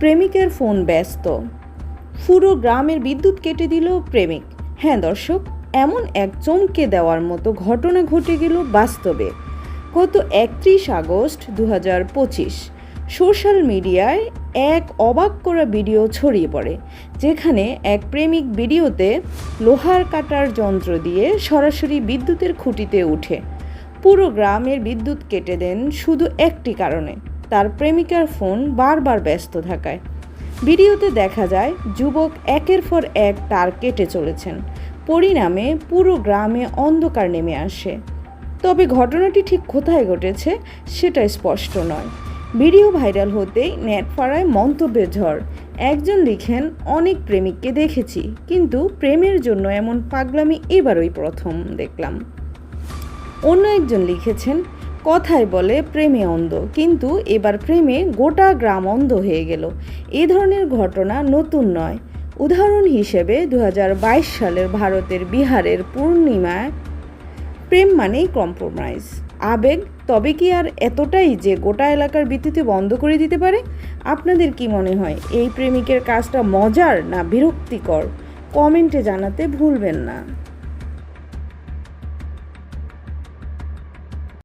প্রেমিকের ফোন ব্যস্ত, পুরো গ্রামের বিদ্যুৎ কেটে দিল প্রেমিক। হ্যাঁ দর্শক, এমন এক চমকে দেওয়ার মতো ঘটনা ঘটে গেল বাস্তবে। গত 31 আগস্ট 2025 সোশ্যাল মিডিয়ায় এক অবাক করা ভিডিও ছড়িয়ে পড়ে, যেখানে এক প্রেমিক ভিডিওতে লোহার কাটার যন্ত্র দিয়ে সরাসরি বিদ্যুতের খুঁটিতে উঠে পুরো গ্রামের বিদ্যুৎ কেটে দেন শুধু একটি কারণে, তার প্রেমিকার ফোন বারবার ব্যস্ত থাকায়। ভিডিওতে দেখা যায় যুবক একের পর এক তার কেটে চলেছেন, পরিণামে পুরো গ্রামে অন্ধকার নেমে আসে। তবে ঘটনাটি ঠিক কোথায় ঘটেছে সেটা স্পষ্ট নয়। ভিডিও ভাইরাল হতেই নেটপাড়ায় মন্তব্যের ঝড়। একজন লিখেন, অনেক প্রেমিককে দেখেছি, কিন্তু প্রেমের জন্য এমন পাগলামি এবারই প্রথম দেখলাম। অন্য একজন লিখেছেন, কথায় বলে প্রেমে অন্ধ, কিন্তু এবার প্রেমে গোটা গ্রাম অন্ধ হয়ে গেল। এই ধরনের ঘটনা নতুন নয়। উদাহরণ হিসেবে 2022 সালের ভারতের বিহারের পূর্ণিমায় প্রেম মানেই কম্প্রোমাইজ, আবেগ, তবে কি আর এতটাই যে গোটা এলাকার বিদ্যুৎ বন্ধ করে দিতে পারে? আপনাদের কি মনে হয়, এই প্রেমিকের কাজটা মজার না বিরক্তিকর? কমেন্টে জানাতে ভুলবেন না।